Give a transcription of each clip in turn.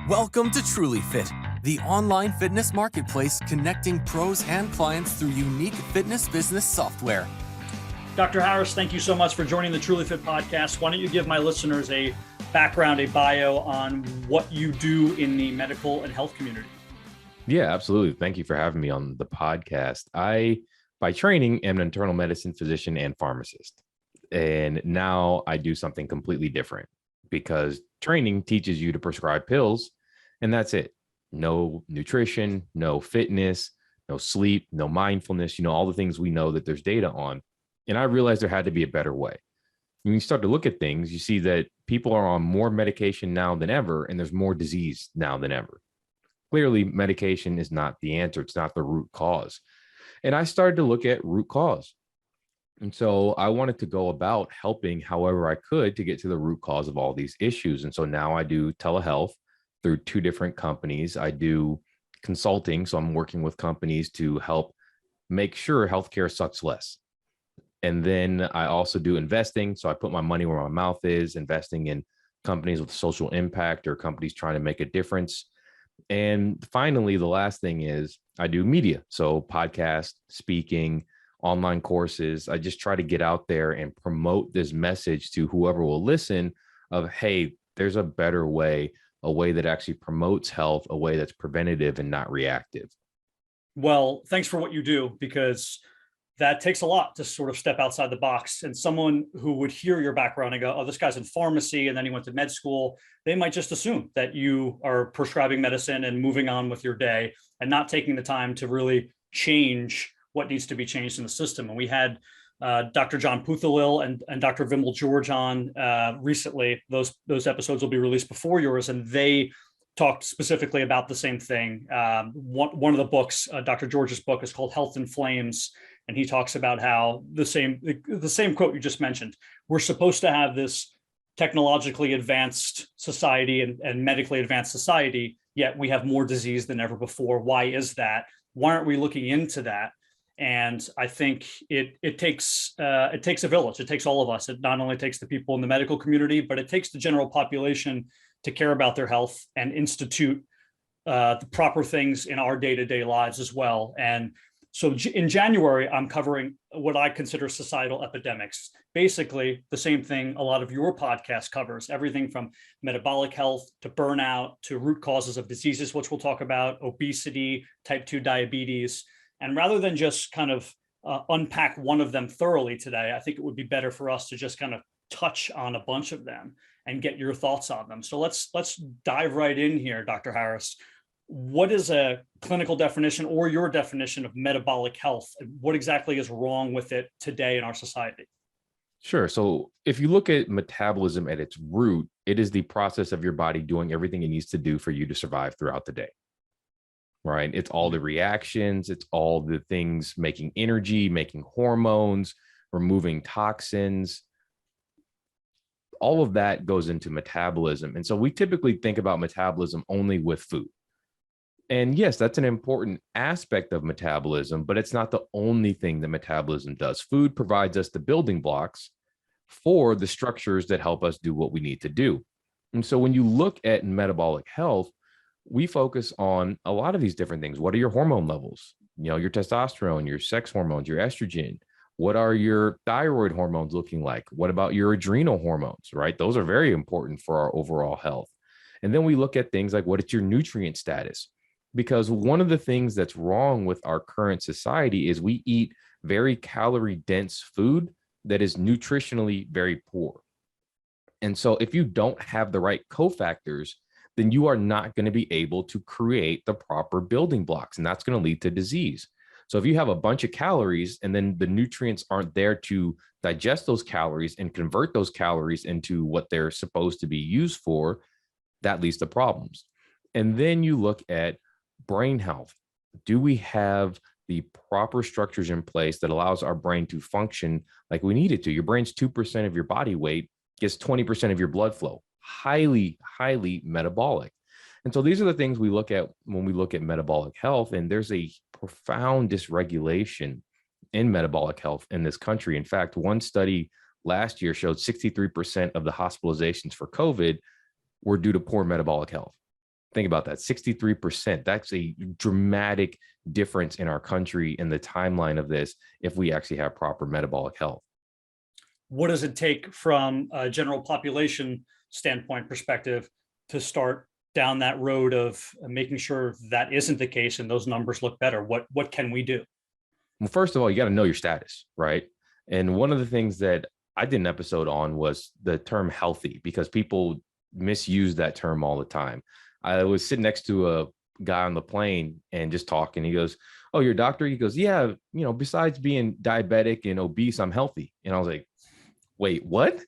Welcome to Trulyfit, the online fitness marketplace connecting pros and clients through unique fitness business software. Dr. Harris, thank you so much for joining the Trulyfit Podcast. Why don't you give my listeners a background, a bio on what you do in the medical and health community? Yeah, absolutely. Thank you for having me on the podcast. I, by training, am an internal medicine physician and pharmacist. And now I do something completely different because training teaches you to prescribe pills, and that's it. No nutrition, no fitness, no sleep, no mindfulness, all the things we know that there's data on. And I realized there had to be a better way. When you start to look at things, you see that people are on more medication now than ever, and there's more disease now than ever. Clearly, medication is not the answer. It's not the root cause. And I started to look at root cause. And so I wanted to go about helping however I could to get to the root cause of all these issues. And so now I do telehealth through 2 different companies. I do consulting. So I'm working with companies to help make sure healthcare sucks less. And then I also do investing. So I put my money where my mouth is, investing in companies with social impact or companies trying to make a difference. And finally, the last thing is I do media. So podcast, speaking, online courses. I just try to get out there and promote this message to whoever will listen of, hey, there's a better way, a way that actually promotes health, a way that's preventative and not reactive. Well, thanks for what you do, because that takes a lot to sort of step outside the box. And someone who would hear your background and go, oh, this guy's in pharmacy and then he went to med school, they might just assume that you are prescribing medicine and moving on with your day and not taking the time to really change what needs to be changed in the system. And we had Dr. John Puthalil and Dr. Vimal George on recently. Those episodes will be released before yours, and they talked specifically about the same thing. One of the books, Dr. George's book, is called Health in Flames, and he talks about how the same quote you just mentioned. We're supposed to have this technologically advanced society and medically advanced society, yet we have more disease than ever before. Why is that? Why aren't we looking into that? And I think it takes a village. It takes all of us. It not only takes the people in the medical community, but it takes the general population to care about their health and institute the proper things in our day-to-day lives as well. And so in January, I'm covering what I consider societal epidemics. Basically, the same thing a lot of your podcast covers, everything from metabolic health to burnout to root causes of diseases, which we'll talk about, obesity, type 2 diabetes. And rather than just kind of unpack one of them thoroughly today, I think it would be better for us to just kind of touch on a bunch of them and get your thoughts on them. So let's dive right in here, Dr. Harris. What is a clinical definition or your definition of metabolic health? What exactly is wrong with it today in our society? Sure. So if you look at metabolism at its root, it is the process of your body doing everything it needs to do for you to survive throughout the day. Right? It's all the reactions, it's all the things making energy, making hormones, removing toxins. All of that goes into metabolism. And so we typically think about metabolism only with food. And yes, that's an important aspect of metabolism, but it's not the only thing that metabolism does. Food provides us the building blocks for the structures that help us do what we need to do. And so when you look at metabolic health, we focus on a lot of these different things. What are your hormone levels? Your testosterone, your sex hormones, your estrogen. What are your thyroid hormones looking like? What about your adrenal hormones, right? Those are very important for our overall health. And then we look at things like what is your nutrient status? Because one of the things that's wrong with our current society is we eat very calorie dense food that is nutritionally very poor. And so if you don't have the right cofactors, then you are not going to be able to create the proper building blocks, and that's going to lead to disease. So if you have a bunch of calories and then the nutrients aren't there to digest those calories and convert those calories into what they're supposed to be used for, that leads to problems. And then you look at brain health. Do we have the proper structures in place that allows our brain to function like we need it to? Your brain's 2% of your body weight, gets 20% of your blood flow. Highly, highly metabolic. And so these are the things we look at when we look at metabolic health. And there's a profound dysregulation in metabolic health in this country. In fact, one study last year showed 63% of the hospitalizations for COVID were due to poor metabolic health. Think about that, 63%. That's a dramatic difference in our country in the timeline of this if we actually have proper metabolic health. What does it take from a general population standpoint perspective to start down that road of making sure that isn't the case and those numbers look better? What can we do? Well, first of all, you got to know your status, right? And one of the things that I did an episode on was the term healthy, because people misuse that term all the time. I was sitting next to a guy on the plane and just talking. He goes, "Oh, you're a doctor?" He goes, "Yeah, besides being diabetic and obese, I'm healthy." And I was like, "Wait, what?"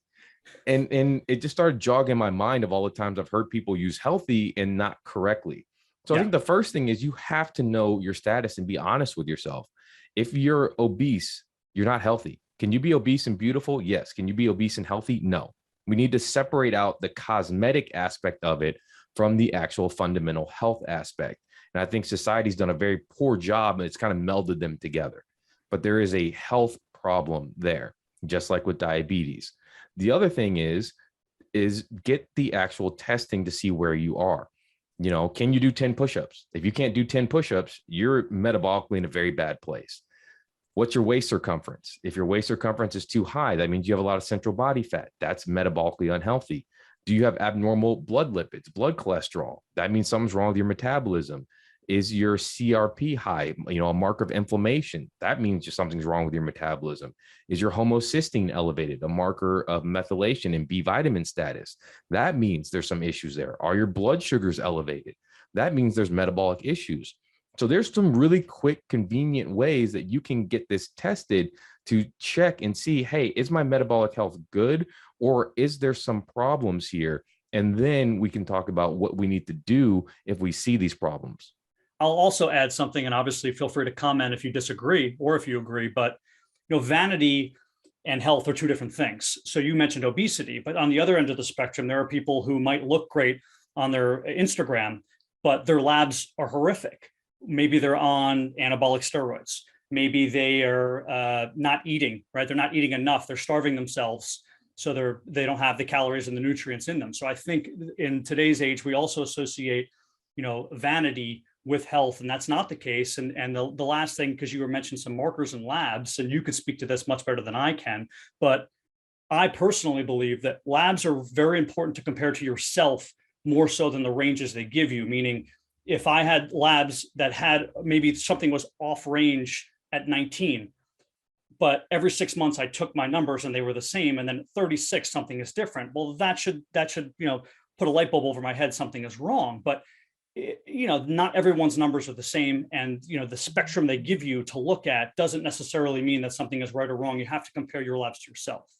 And it just started jogging my mind of all the times I've heard people use healthy and not correctly. So I think the first thing is you have to know your status and be honest with yourself. If you're obese, you're not healthy. Can you be obese and beautiful? Yes. Can you be obese and healthy? No. We need to separate out the cosmetic aspect of it from the actual fundamental health aspect. And I think society's done a very poor job, and it's kind of melded them together. But there is a health problem there, just like with diabetes. The other thing is get the actual testing to see where you are. Can you do 10 push-ups? If you can't do 10 push-ups, you're metabolically in a very bad place. What's your waist circumference? If your waist circumference is too high, that means you have a lot of central body fat. That's metabolically unhealthy. Do you have abnormal blood lipids, blood cholesterol? That means something's wrong with your metabolism. Is your CRP high, a marker of inflammation? That means something's wrong with your metabolism. Is your homocysteine elevated, a marker of methylation and B vitamin status? That means there's some issues there. Are your blood sugars elevated? That means there's metabolic issues. So there's some really quick, convenient ways that you can get this tested to check and see, hey, is my metabolic health good, or is there some problems here? And then we can talk about what we need to do if we see these problems. I'll also add something, and obviously feel free to comment if you disagree or if you agree, but vanity and health are two different things. So you mentioned obesity, but on the other end of the spectrum, there are people who might look great on their Instagram, but their labs are horrific. Maybe they're on anabolic steroids. Maybe they are not eating, right? They're not eating enough. They're starving themselves. So they don't have the calories and the nutrients in them. So I think in today's age, we also associate, vanity with health, and that's not the case. And the last thing, because you were mentioning some markers and labs, and you could speak to this much better than I can, but I personally believe that labs are very important to compare to yourself more so than the ranges they give you. Meaning, if I had labs that had maybe something was off range at 19, but every 6 months I took my numbers and they were the same, and then at 36 something is different. Well, that should put a light bulb over my head. Something is wrong. But not everyone's numbers are the same, and the spectrum they give you to look at doesn't necessarily mean that something is right or wrong. You have to compare your labs to yourself.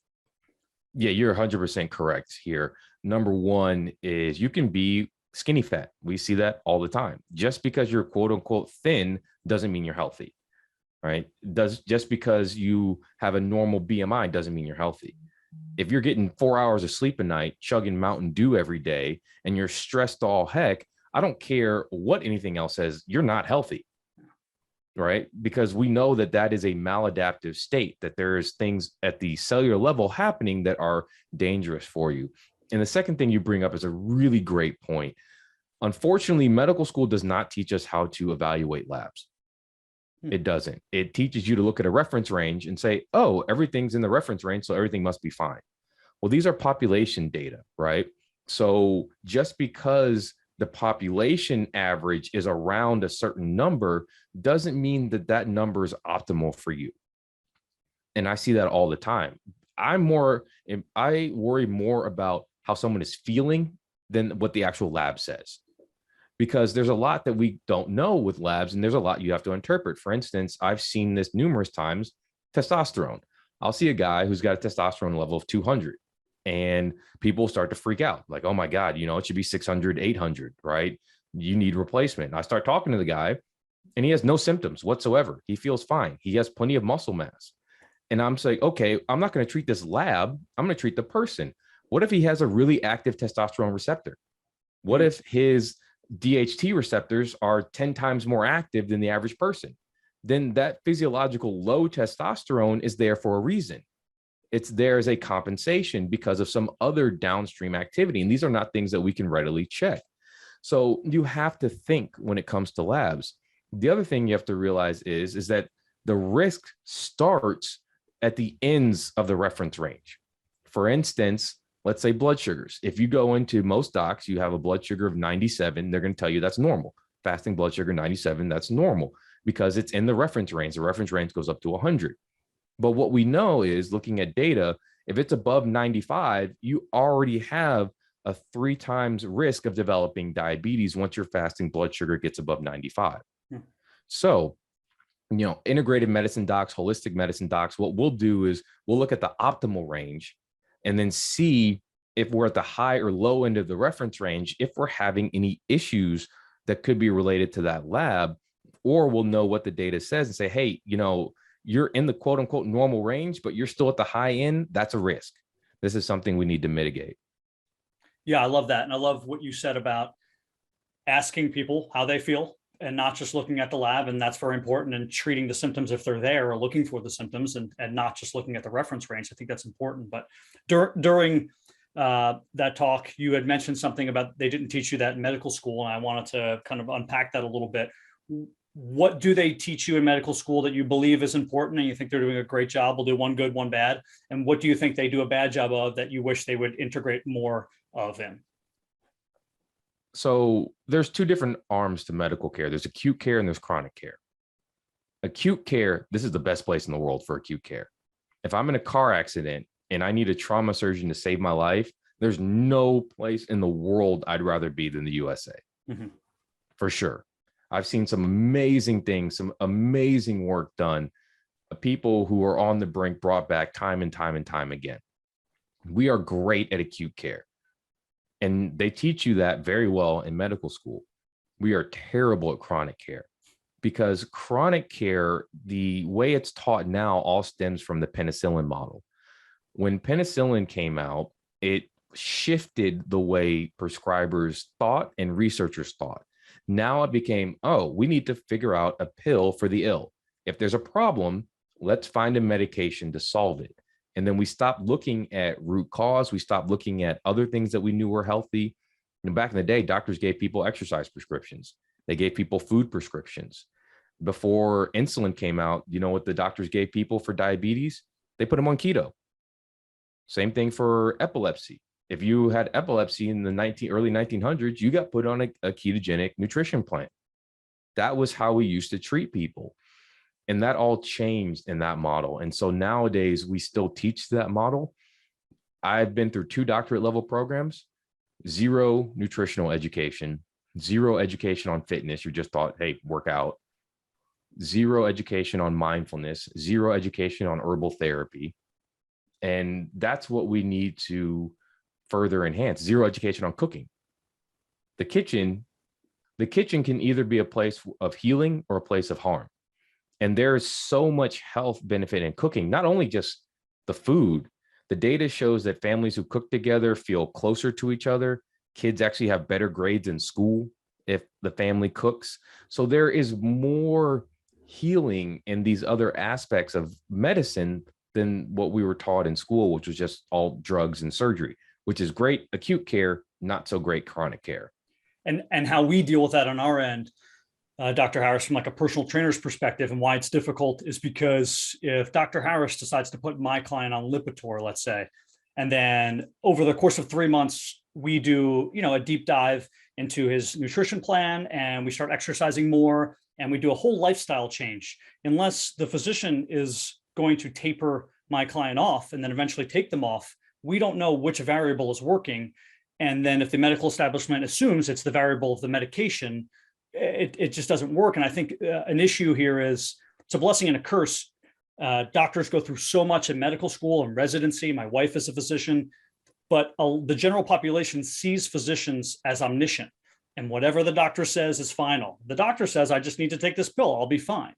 Yeah, you're 100% correct here. Number one is you can be skinny fat. We see that all the time. Just because you're quote unquote thin doesn't mean you're healthy, right? Just because you have a normal BMI doesn't mean you're healthy. If you're getting 4 hours of sleep a night, chugging Mountain Dew every day, and you're stressed all heck, I don't care what anything else says, you're not healthy, right? Because we know that is a maladaptive state, that there's things at the cellular level happening that are dangerous for you. And the second thing you bring up is a really great point. Unfortunately, medical school does not teach us how to evaluate labs. It doesn't. It teaches you to look at a reference range and say, oh, everything's in the reference range, so everything must be fine. Well, these are population data, right? So just because the population average is around a certain number doesn't mean that number is optimal for you. And I see that all the time. I worry more about how someone is feeling than what the actual lab says, because there's a lot that we don't know with labs, and there's a lot you have to interpret. For instance, I've seen this numerous times, testosterone. I'll see a guy who's got a testosterone level of 200. And people start to freak out like, oh my God, it should be 600, 800, right? You need replacement. And I start talking to the guy and he has no symptoms whatsoever. He feels fine. He has plenty of muscle mass. And I'm saying, okay, I'm not going to treat this lab. I'm going to treat the person. What if he has a really active testosterone receptor? What if his DHT receptors are 10 times more active than the average person? Then that physiological low testosterone is there for a reason. It's there as a compensation because of some other downstream activity. And these are not things that we can readily check. So you have to think when it comes to labs. The other thing you have to realize is that the risk starts at the ends of the reference range. For instance, let's say blood sugars. If you go into most docs, you have a blood sugar of 97, they're going to tell you that's normal. Fasting blood sugar 97, that's normal because it's in the reference range. The reference range goes up to 100. But what we know is looking at data, if it's above 95, you already have a 3 times risk of developing diabetes once your fasting blood sugar gets above 95. So, integrated medicine docs, holistic medicine docs, what we'll do is we'll look at the optimal range and then see if we're at the high or low end of the reference range, if we're having any issues that could be related to that lab, or we'll know what the data says and say, hey, you're in the quote unquote normal range, but you're still at the high end. That's a risk. This is something we need to mitigate. Yeah, I love that. And I love what you said about asking people how they feel and not just looking at the lab. And that's very important, and treating the symptoms if they're there, or looking for the symptoms, and not just looking at the reference range. I think that's important. But during that talk, you had mentioned something about they didn't teach you that in medical school. And I wanted to kind of unpack that a little bit. What do they teach you in medical school that you believe is important and you think they're doing a great job? We'll do one good, one bad. And what do you think they do a bad job of that you wish they would integrate more of in? So there's 2 different arms to medical care. There's acute care and there's chronic care. Acute care, this is the best place in the world for acute care. If I'm in a car accident and I need a trauma surgeon to save my life, there's no place in the world I'd rather be than the USA. For sure. I've seen some amazing things, some amazing work done. People who are on the brink brought back time and time and time again. We are great at acute care. And they teach you that very well in medical school. We are terrible at chronic care, because chronic care, the way it's taught now, all stems from the penicillin model. When penicillin came out, it shifted the way prescribers thought and researchers thought. Now it became, we need to figure out a pill for the ill. If there's a problem, let's find a medication to solve it. And then we stopped looking at root cause. We stopped looking at other things that we knew were healthy. Back in the day, doctors gave people exercise prescriptions. They gave people food prescriptions. Before insulin came out, you know what the doctors gave people for diabetes? They put them on keto. Same thing for epilepsy. If you had epilepsy in the early 1900s, you got put on a ketogenic nutrition plan. That was how we used to treat people. And that all changed in that model. And so nowadays we still teach that model. I've been through 2 doctorate level programs, 0 nutritional education, 0 education on fitness. You're just taught, hey, work out. 0 education on mindfulness, 0 education on herbal therapy. And that's what we need to further enhance. 0 education on cooking. The kitchen can either be a place of healing or a place of harm. And there is so much health benefit in cooking, not only just the food. The data shows that families who cook together feel closer to each other. Kids actually have better grades in school if the family cooks. So there is more healing in these other aspects of medicine than what we were taught in school, which was just all drugs and surgery, which is great acute care, not so great chronic care. And how we deal with that on our end, Dr. Harris, from like a personal trainer's perspective, and why it's difficult is because if Dr. Harris decides to put my client on Lipitor, let's say, and then over the course of 3 months, we do, a deep dive into his nutrition plan, and we start exercising more, and we do a whole lifestyle change. Unless the physician is going to taper my client off and then eventually take them off, we don't know which variable is working. And then if the medical establishment assumes it's the variable of the medication, it just doesn't work. And I think an issue here is it's a blessing and a curse. Doctors go through so much in medical school and residency. My wife is a physician, but the general population sees physicians as omniscient, and whatever the doctor says is final. The doctor says, I just need to take this pill, I'll be fine.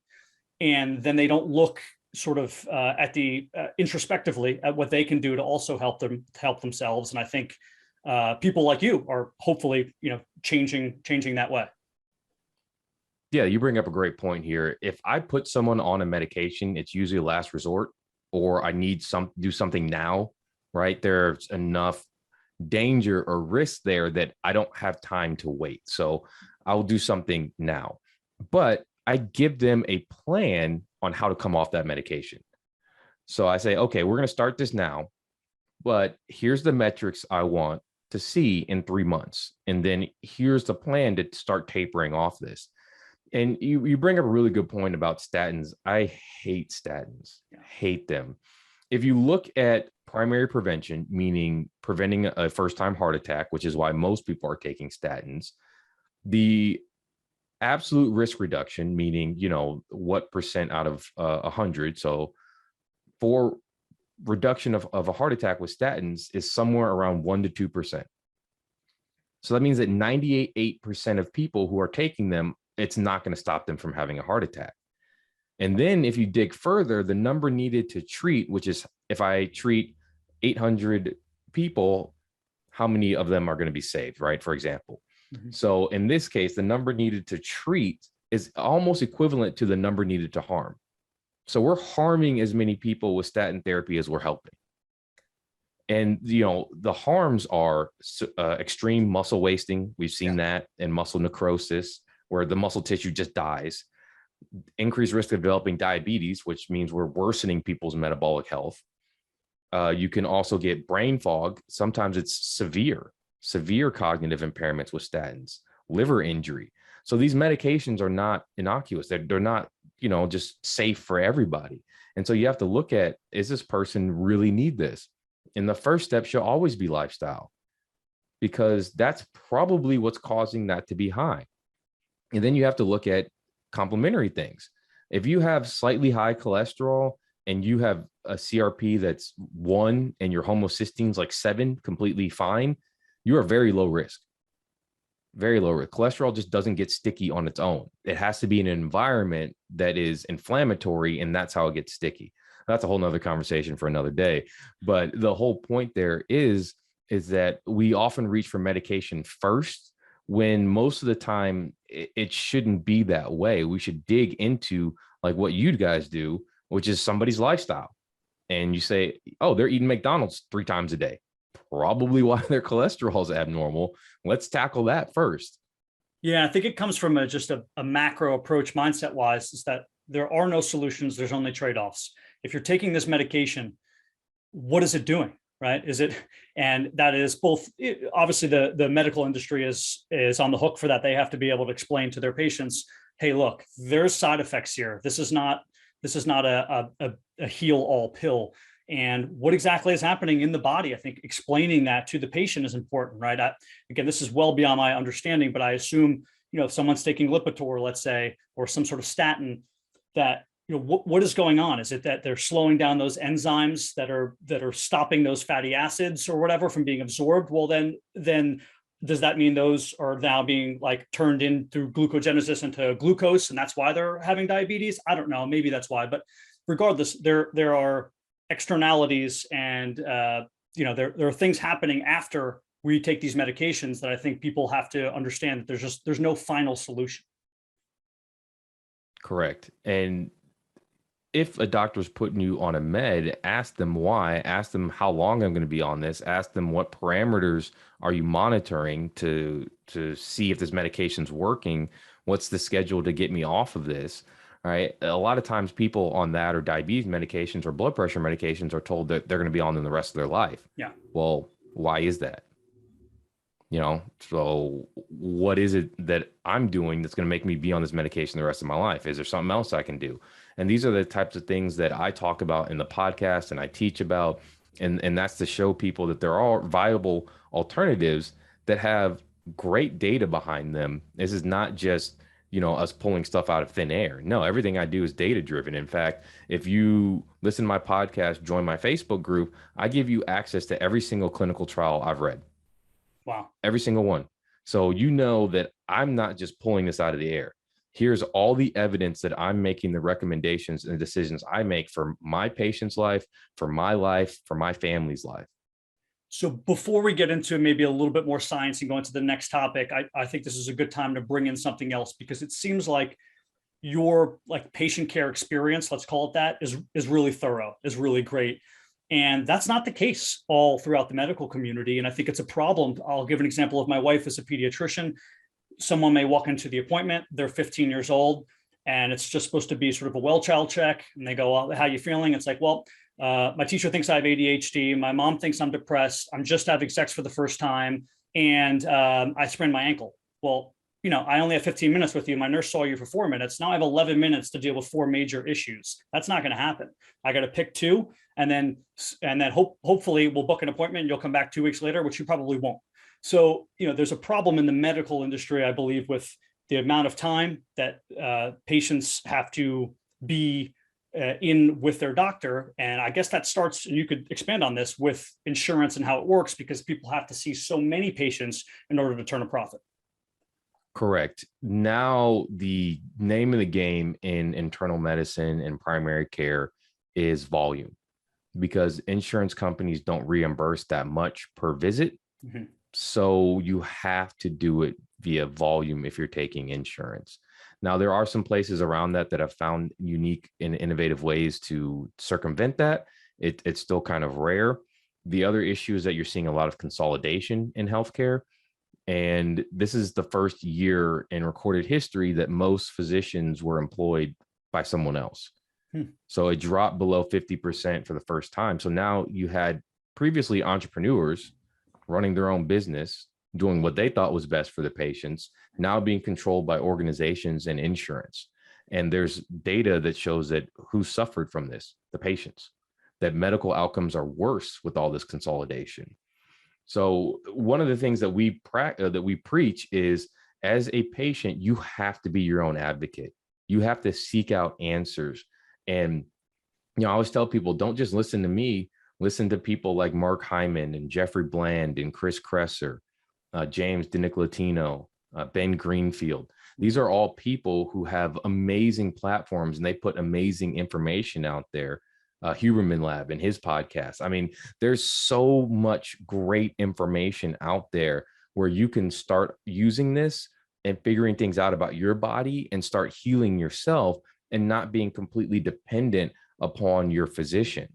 And then they don't look sort of at the introspectively at what they can do to also help themselves. And I think people like you are hopefully, changing that way. Yeah, you bring up a great point here. If I put someone on a medication, it's usually a last resort, or I need do something now, right? There's enough danger or risk there that I don't have time to wait. So I'll do something now. But I give them a plan on how to come off that medication. So I say, okay, we're going to start this now, but here's the metrics I want to see in 3 months. And then here's the plan to start tapering off this. And you bring up a really good point about statins. I hate statins, hate them. If you look at primary prevention, meaning preventing a first-time heart attack, which is why most people are taking statins, the absolute risk reduction, meaning, what percent out of 100. So for reduction of a heart attack with statins is somewhere around 1 to 2%. So that means that 98% of people who are taking them, it's not going to stop them from having a heart attack. And then if you dig further, the number needed to treat, which is if I treat 800 people, how many of them are going to be saved, right? For example. Mm-hmm. So in this case, the number needed to treat is almost equivalent to the number needed to harm. So we're harming as many people with statin therapy as we're helping. And, the harms are extreme muscle wasting. We've seen that, and muscle necrosis, where the muscle tissue just dies. Increased risk of developing diabetes, which means we're worsening people's metabolic health. You can also get brain fog. Sometimes it's severe cognitive impairments with statins, liver injury. So these medications are not innocuous. They're not, just safe for everybody. And so you have to look at, is this person really need this? And the first step should always be lifestyle, because that's probably what's causing that to be high. And then you have to look at complementary things. If you have slightly high cholesterol and you have a CRP that's 1 and your homocysteine's like 7, completely fine, you are very low risk. Very low risk. Cholesterol just doesn't get sticky on its own. It has to be in an environment that is inflammatory, and that's how it gets sticky. That's a whole nother conversation for another day. But the whole point there is that we often reach for medication first, when most of the time it shouldn't be that way. We should dig into like what you guys do, which is somebody's lifestyle. And you say, oh, they're eating McDonald's 3 times a day. Probably why their cholesterol is abnormal. Let's tackle that first. Yeah, I think it comes from just a macro approach mindset wise, is that there are no solutions. There's only trade-offs. If you're taking this medication, what is it doing? Right? And that is both, obviously the medical industry is on the hook for that. They have to be able to explain to their patients, hey, look, there's side effects here. This is not a heal all pill. And what exactly is happening in the body? I think explaining that to the patient is important, right? Again, this is well beyond my understanding, but I assume, if someone's taking Lipitor, let's say, or some sort of statin, that what is going on? Is it that they're slowing down those enzymes that are stopping those fatty acids or whatever from being absorbed? Well, then does that mean those are now being like turned in through glucogenesis into glucose, and that's why they're having diabetes? I don't know. Maybe that's why. But regardless, there are externalities, and there are things happening after we take these medications that I think people have to understand that there's no final solution. Correct. And if a doctor's putting you on a med, ask them why, ask them how long I'm going to be on this, ask them what parameters are you monitoring to see if this medication's working, what's the schedule to get me off of this, right? A lot of times people on that or diabetes medications or blood pressure medications are told that they're going to be on them the rest of their life. Yeah. Well, why is that? So what is it that I'm doing that's going to make me be on this medication the rest of my life? Is there something else I can do? And these are the types of things that I talk about in the podcast and I teach about. And that's to show people that there are viable alternatives that have great data behind them. This is not just, us pulling stuff out of thin air. No, everything I do is data driven. In fact, if you listen to my podcast, join my Facebook group, I give you access to every single clinical trial I've read. Wow. Every single one. So that I'm not just pulling this out of the air. Here's all the evidence that I'm making the recommendations and the decisions I make for my patient's life, for my family's life. So before we get into maybe a little bit more science and go into the next topic, I think this is a good time to bring in something else, because it seems like your patient care experience, let's call it that, is really thorough, is really great. And that's not the case all throughout the medical community. And I think it's a problem. I'll give an example of my wife as a pediatrician. Someone may walk into the appointment, they're 15 years old, and it's just supposed to be sort of a well child check. And they go, well, how are you feeling? It's like, well, my teacher thinks I have ADHD. My mom thinks I'm depressed. I'm just having sex for the first time. And I sprained my ankle. Well, I only have 15 minutes with you. My nurse saw you for 4 minutes. Now I have 11 minutes to deal with 4 major issues. That's not going to happen. I got to pick 2, and then hopefully we'll book an appointment and you'll come back 2 weeks later, which you probably won't. So, there's a problem in the medical industry, I believe, with the amount of time that patients have to be in with their doctor. And I guess that starts, and you could expand on this, with insurance and how it works, because people have to see so many patients in order to turn a profit. Correct. Now, the name of the game in internal medicine and primary care is volume, because insurance companies don't reimburse that much per visit. Mm-hmm. So you have to do it via volume if you're taking insurance. Now, there are some places around that have found unique and innovative ways to circumvent that. It's still kind of rare. The other issue is that you're seeing a lot of consolidation in healthcare. And this is the first year in recorded history that most physicians were employed by someone else. So it dropped below 50% for the first time. So now you had previously entrepreneurs running their own business, doing what they thought was best for the patients, now being controlled by organizations and insurance. And there's data that shows that who suffered from this? The patients. That medical outcomes are worse with all this consolidation. So one of the things that we preach is, as a patient, you have to be your own advocate. You have to seek out answers. And I always tell people, don't just listen to me. Listen to people like Mark Hyman and Jeffrey Bland and Chris Kresser, James DiNicolatino, Ben Greenfield. These are all people who have amazing platforms, and they put amazing information out there. Huberman Lab and his podcast. I mean, there's so much great information out there where you can start using this and figuring things out about your body and start healing yourself and not being completely dependent upon your physician.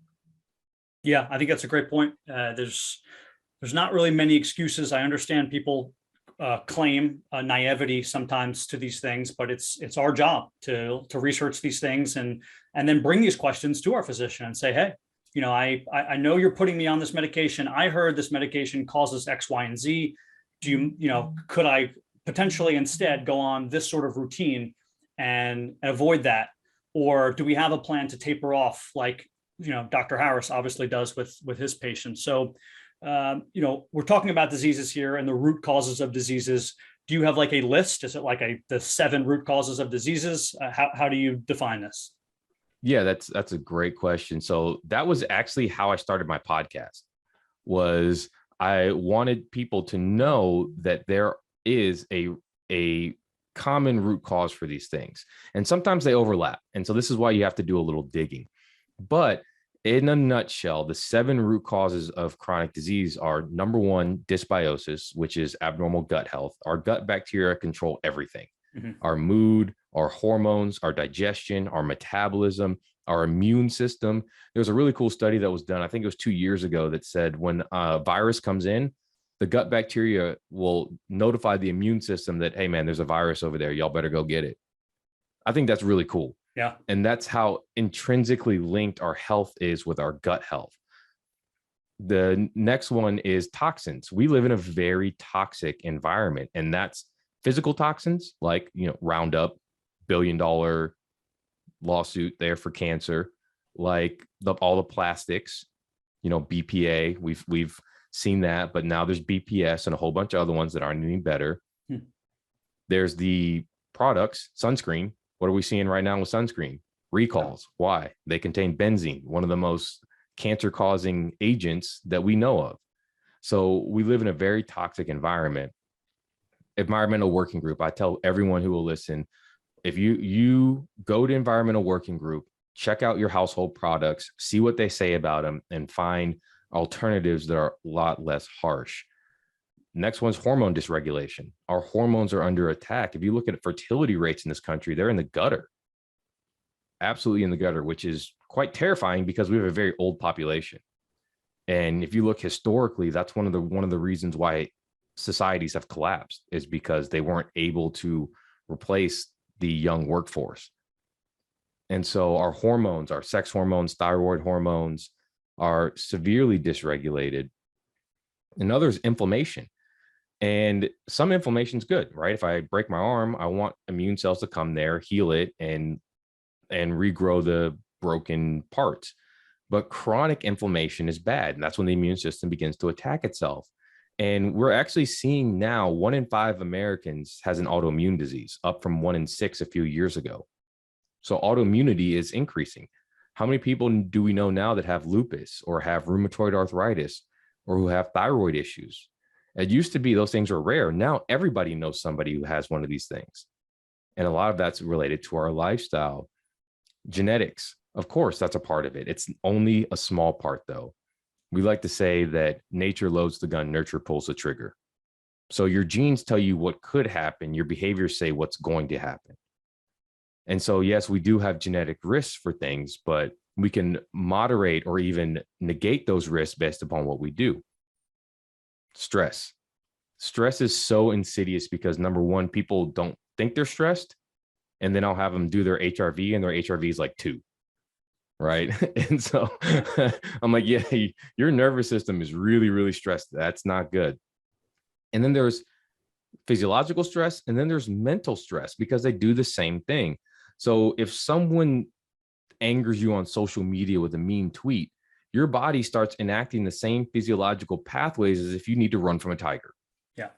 Yeah, I think that's a great point. There's not really many excuses. I understand people claim naivety sometimes to these things, but it's our job to research these things and then bring these questions to our physician and say, hey, I know you're putting me on this medication. I heard this medication causes X, Y, and Z. Could I potentially instead go on this sort of routine and avoid that? Or do we have a plan to taper off, like, Dr. Harris obviously does with his patients? So we're talking about diseases here and the root causes of diseases. Do you have like a list? Is it like the 7 root causes of diseases? How do you define this? Yeah, that's a great question. So that was actually how I started my podcast. Was I wanted people to know that there is a common root cause for these things, and sometimes they overlap. And so this is why you have to do a little digging. But in a nutshell, the 7 root causes of chronic disease are: number 1, dysbiosis, which is abnormal gut health. Our gut bacteria control everything. Mm-hmm. Our mood, our hormones, our digestion, our metabolism, our immune system. There's a really cool study that was done, I think it was 2 years ago, that said when a virus comes in, the gut bacteria will notify the immune system that, hey man, there's a virus over there. Y'all better go get it. I think that's really cool. Yeah. And that's how intrinsically linked our health is with our gut health. The next one is toxins. We live in a very toxic environment, and that's physical toxins like, Roundup, $1 billion lawsuit there for cancer, like all the plastics, BPA. We've seen that, but now there's BPS and a whole bunch of other ones that aren't any better. There's the products, sunscreen. What are we seeing right now with sunscreen? Recalls. Why? They contain benzene, one of the most cancer-causing agents that we know of. So we live in a very toxic environment. Environmental Working Group, I tell everyone who will listen, if you go to Environmental Working Group, check out your household products, see what they say about them, and find alternatives that are a lot less harsh. Next one's hormone dysregulation. Our hormones are under attack. If you look at fertility rates in this country, they're in the gutter. Absolutely in the gutter, which is quite terrifying because we have a very old population. And if you look historically, that's one of the reasons why societies have collapsed, is because they weren't able to replace the young workforce. And so our hormones, our sex hormones, thyroid hormones are severely dysregulated. And others, inflammation. And some inflammation is good, right? If I break my arm, I want immune cells to come there, heal it, and regrow the broken parts. But chronic inflammation is bad. And that's when the immune system begins to attack itself. And we're actually seeing now 1 in 5 Americans has an autoimmune disease, up from 1 in 6 a few years ago. So autoimmunity is increasing. How many people do we know now that have lupus or have rheumatoid arthritis or who have thyroid issues? It used to be those things were rare. Now everybody knows somebody who has one of these things. And a lot of that's related to our lifestyle. Genetics, of course, that's a part of it. It's only a small part, though. We like to say that nature loads the gun, nurture pulls the trigger. So your genes tell you what could happen. Your behaviors say what's going to happen. And so, yes, we do have genetic risks for things, but we can moderate or even negate those risks based upon what we do. Stress. Stress is so insidious because, number one, people don't think they're stressed. And then I'll have them do their HRV and their HRV is like 2. Right. And so I'm like, yeah, your nervous system is really, really stressed. That's not good. And then there's physiological stress, and then there's mental stress, because they do the same thing. So if someone angers you on social media with a mean tweet, your body starts enacting the same physiological pathways as if you need to run from a tiger. Yeah.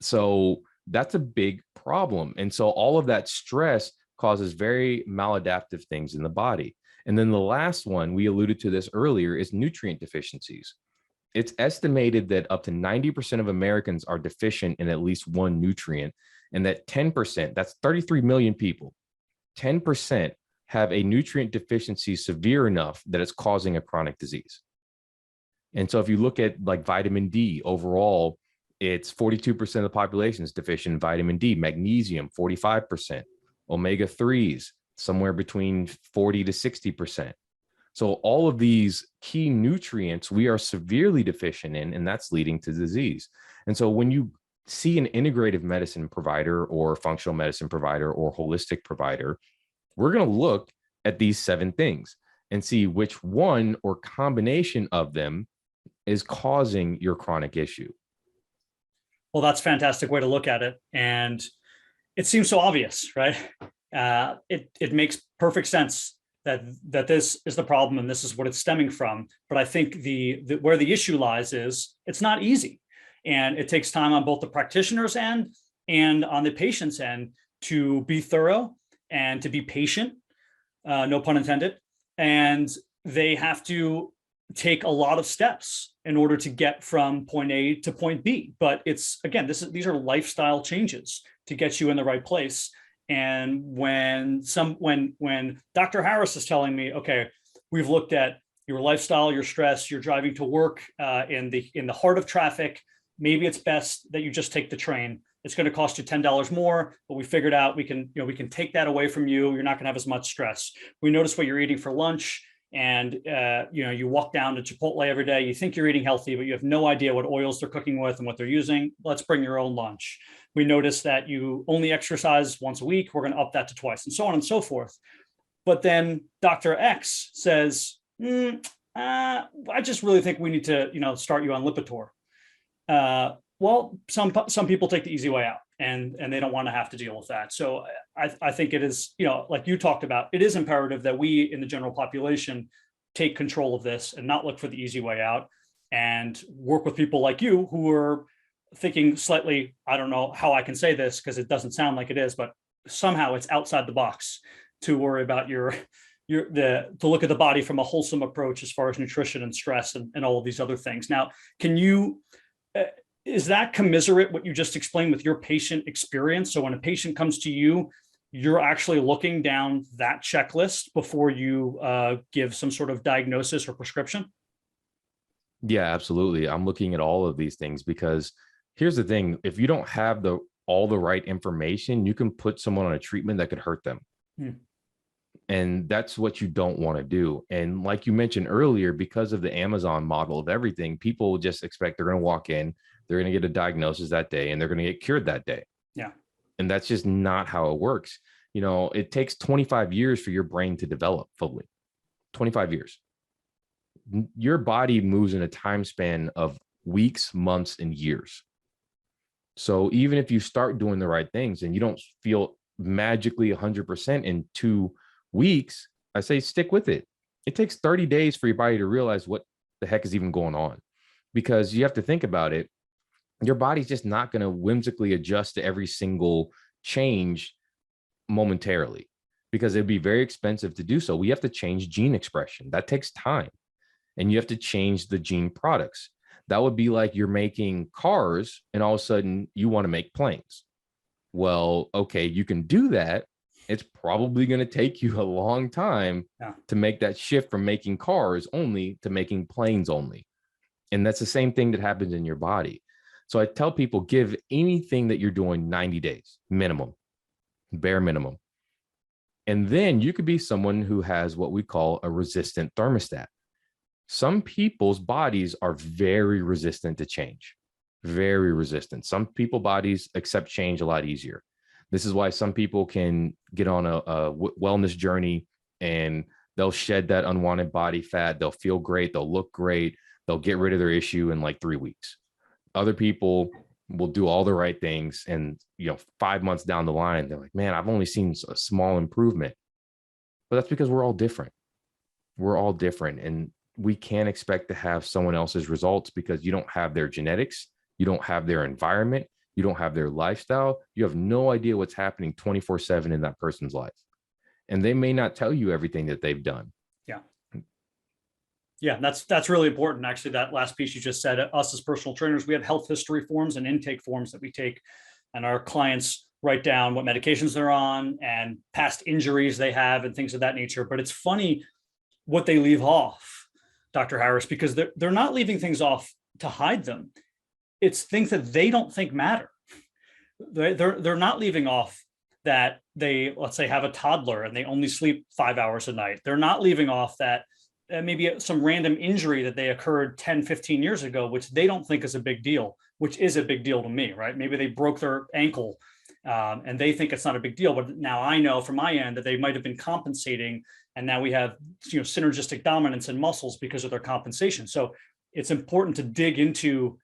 So that's a big problem. And so all of that stress causes very maladaptive things in the body. And then the last one, we alluded to this earlier, is nutrient deficiencies. It's estimated that up to 90% of Americans are deficient in at least one nutrient, and that 10%, that's 33 million people, 10% have a nutrient deficiency severe enough that it's causing a chronic disease. And so if you look at like vitamin D overall, it's 42% of the population is deficient in vitamin D, magnesium, 45%, omega-3s, somewhere between 40 to 60%. So all of these key nutrients we are severely deficient in, and that's leading to disease. And so when you see an integrative medicine provider or functional medicine provider or holistic provider, we're going to look at these 7 things and see which one or combination of them is causing your chronic issue. Well, that's a fantastic way to look at it. And it seems so obvious, right? It makes perfect sense that this is the problem and this is what it's stemming from. But I think where the issue lies is it's not easy, and it takes time on both the practitioner's end and on the patient's end to be thorough and to be patient, no pun intended. And they have to take a lot of steps in order to get from point A to point B. But it's, again, these are lifestyle changes to get you in the right place. And when Dr. Harris is telling me, okay, we've looked at your lifestyle, your stress, you're driving to work in the heart of traffic, maybe it's best that you just take the train. It's going to cost you $10 more, but we figured out we can take that away from you. You're not going to have as much stress. We notice what you're eating for lunch, and you walk down to Chipotle every day. You think you're eating healthy, but you have no idea what oils they're cooking with and what they're using. Let's bring your own lunch. We notice that you only exercise once a week. We're going to up that to twice, and so on and so forth. But then Dr. X says, I just really think we need to, start you on Lipitor. Well, some people take the easy way out, and they don't want to have to deal with that. So I think it is, like you talked about, it is imperative that we in the general population take control of this and not look for the easy way out, and work with people like you who are thinking slightly, I don't know how I can say this because it doesn't sound like it is, but somehow it's outside the box to worry about to look at the body from a wholesome approach as far as nutrition and stress and all of these other things. Now, can you, is that commiserate what you just explained with your patient experience? So when a patient comes to you, you're actually looking down that checklist before you give some sort of diagnosis or prescription? Yeah, absolutely. I'm looking at all of these things because here's the thing. If you don't have all the right information, you can put someone on a treatment that could hurt them. And that's what you don't want to do. And like you mentioned earlier, because of the Amazon model of everything, people just expect they're going to walk in, they're going to get a diagnosis that day, and they're going to get cured that day. Yeah. And that's just not how it works. You know, it takes 25 years for your brain to develop fully. 25 years. Your body moves in a time span of weeks, months, and years. So even if you start doing the right things and you don't feel magically 100% in 2 weeks, I say stick with it. It takes 30 days for your body to realize what the heck is even going on, because you have to think about it. Your body's just not going to whimsically adjust to every single change momentarily, because it'd be very expensive to do so. We have to change gene expression. That takes time. And you have to change the gene products. That would be like you're making cars and all of a sudden you want to make planes. Well, okay, you can do that. It's probably going to take you a long time to make that shift from making cars only to making planes only. And that's the same thing that happens in your body. So I tell people, give anything that you're doing 90 days minimum, bare minimum. And then you could be someone who has what we call a resistant thermostat. Some people's bodies are very resistant to change, very resistant. Some people's bodies accept change a lot easier. This is why some people can get on a wellness journey and they'll shed that unwanted body fat. They'll feel great. They'll look great. They'll get rid of their issue in like 3 weeks. Other people will do all the right things. And, 5 months down the line, they're like, man, I've only seen a small improvement. But that's because we're all different. We're all different. And we can't expect to have someone else's results because you don't have their genetics. You don't have their environment. You don't have their lifestyle. You have no idea what's happening 24/7 in that person's life. And they may not tell you everything that they've done. Yeah. Yeah, that's really important. Actually, that last piece you just said, us as personal trainers, we have health history forms and intake forms that we take, and our clients write down what medications they're on and past injuries they have and things of that nature. But it's funny what they leave off, Dr. Harris, because they're not leaving things off to hide them. It's things that they don't think matter. They're not leaving off that they, let's say, have a toddler and they only sleep 5 hours a night. They're not leaving off that maybe some random injury that they occurred 10, 15 years ago, which they don't think is a big deal, which is a big deal to me, right? Maybe they broke their ankle and they think it's not a big deal, but now I know from my end that they might have been compensating, and now we have synergistic dominance in muscles because of their compensation. So it's important to dig into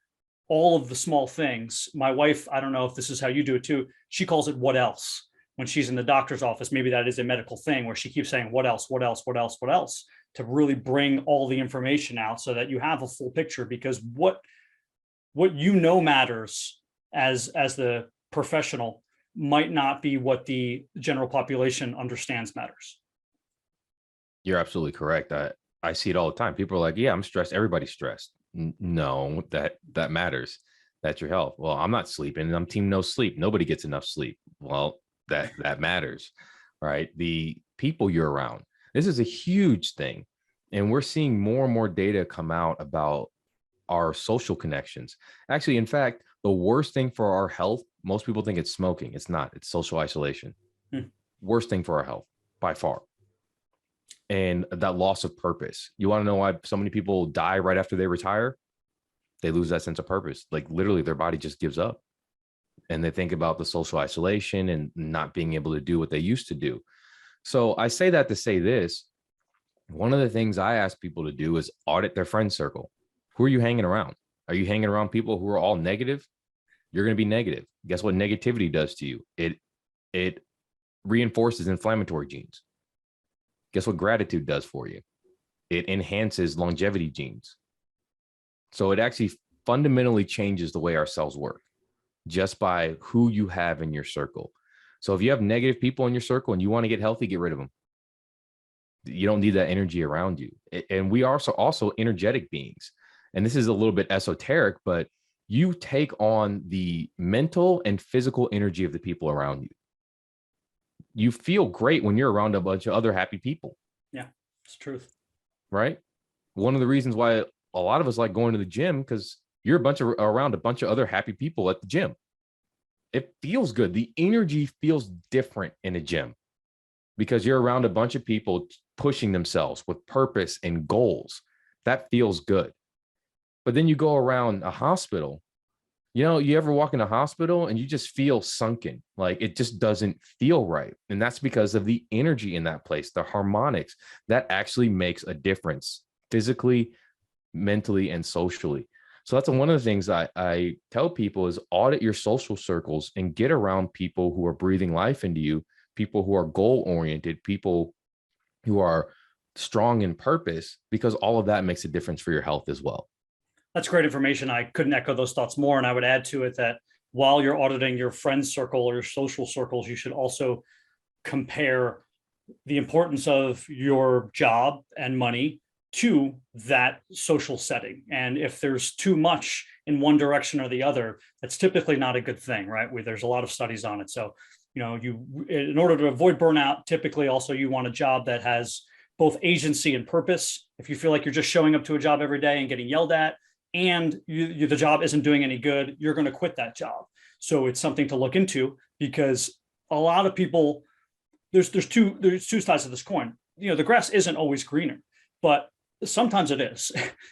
all of the small things. My wife, I don't know if this is how you do it too, she calls it what else. When she's in the doctor's office, maybe that is a medical thing where she keeps saying, what else, what else, what else, what else, to really bring all the information out so that you have a full picture, because what matters as the professional might not be what the general population understands matters. You're absolutely correct. I see it all the time. People are like, yeah, I'm stressed. Everybody's stressed. No, that matters. That's your health. Well, I'm not sleeping. I'm team no sleep. Nobody gets enough sleep. Well, that matters, right? The people you're around. This is a huge thing. And we're seeing more and more data come out about our social connections. Actually, in fact, the worst thing for our health, most people think it's smoking. It's not. It's social isolation. Worst thing for our health by far. And that loss of purpose. You want to know why so many people die right after they retire? They lose that sense of purpose. Like literally their body just gives up. And they think about the social isolation and not being able to do what they used to do. So I say that to say this. One of the things I ask people to do is audit their friend circle. Who are you hanging around? Are you hanging around people who are all negative? You're going to be negative. Guess what negativity does to you? It reinforces inflammatory genes. Guess what gratitude does for you? It enhances longevity genes. So it actually fundamentally changes the way our cells work just by who you have in your circle. So if you have negative people in your circle and you want to get healthy, get rid of them. You don't need that energy around you. And we are also energetic beings. And this is a little bit esoteric, but you take on the mental and physical energy of the people around you. You feel great when you're around a bunch of other happy people. Yeah, it's truth. Right? One of the reasons why a lot of us like going to the gym, because you're around a bunch of other happy people at the gym. It feels good. The energy feels different in a gym. because you're around a bunch of people pushing themselves with purpose and goals. That feels good. But then you go around a hospital, you ever walk in a hospital and you just feel sunken, like it just doesn't feel right. And that's because of the energy in that place, the harmonics that actually makes a difference physically, mentally, and socially. So that's one of the things I tell people is audit your social circles and get around people who are breathing life into you, people who are goal-oriented, people who are strong in purpose, because all of that makes a difference for your health as well. That's great information. I couldn't echo those thoughts more. And I would add to it that while you're auditing your friend circle or your social circles, you should also compare the importance of your job and money to that social setting. And if there's too much in one direction or the other, that's typically not a good thing, right? There's a lot of studies on it. So, in order to avoid burnout, typically also you want a job that has both agency and purpose. If you feel like you're just showing up to a job every day and getting yelled at, and the job isn't doing any good, you're going to quit that job. So it's something to look into, because a lot of people, there's two sides of this coin. The grass isn't always greener, but sometimes it is.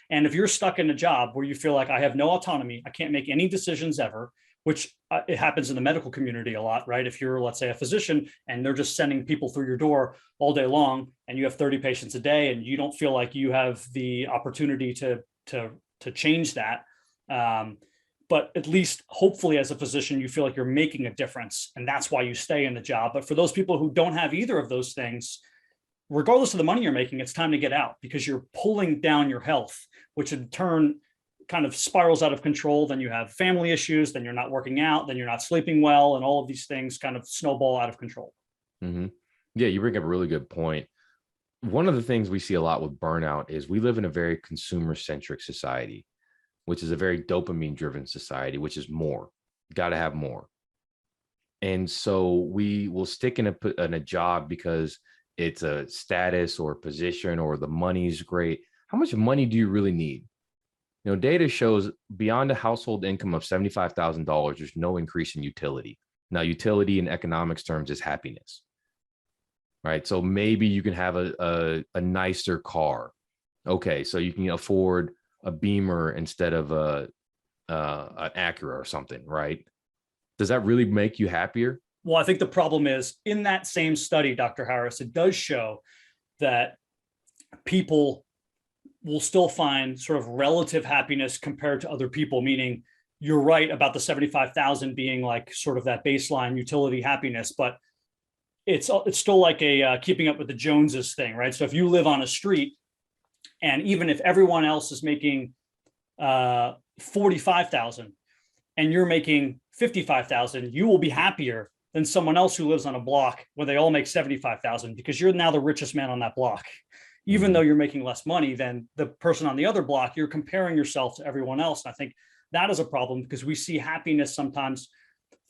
And if you're stuck in a job where you feel like I have no autonomy, I can't make any decisions ever, which it happens in the medical community a lot, right? If you're, let's say, a physician and they're just sending people through your door all day long and you have 30 patients a day and you don't feel like you have the opportunity to change that. But at least hopefully as a physician, you feel like you're making a difference, and that's why you stay in the job. But for those people who don't have either of those things, regardless of the money you're making, it's time to get out, because you're pulling down your health, which in turn kind of spirals out of control. Then you have family issues, then you're not working out, then you're not sleeping well, and all of these things kind of snowball out of control. Mm-hmm. Yeah, you bring up a really good point. One of the things we see a lot with burnout is we live in a very consumer-centric society, which is a very dopamine-driven society, which is more. Got to have more. And so we will stick in a job because it's a status or a position or the money's great. How much money do you really need? Data shows beyond a household income of $75,000, there's no increase in utility. Now, utility in economics terms is happiness. Right. So maybe you can have a nicer car. Okay. So you can afford a Beamer instead of an Acura or something. Right. Does that really make you happier? Well, I think the problem is in that same study, Dr. Harris, it does show that people will still find sort of relative happiness compared to other people, meaning you're right about the 75,000 being like sort of that baseline utility happiness, but it's still like a keeping up with the Joneses thing, right? So if you live on a street, and even if everyone else is making 45,000 and you're making 55,000, you will be happier than someone else who lives on a block where they all make 75,000, because you're now the richest man on that block. Even though you're making less money than the person on the other block, you're comparing yourself to everyone else. And I think that is a problem, because we see happiness sometimes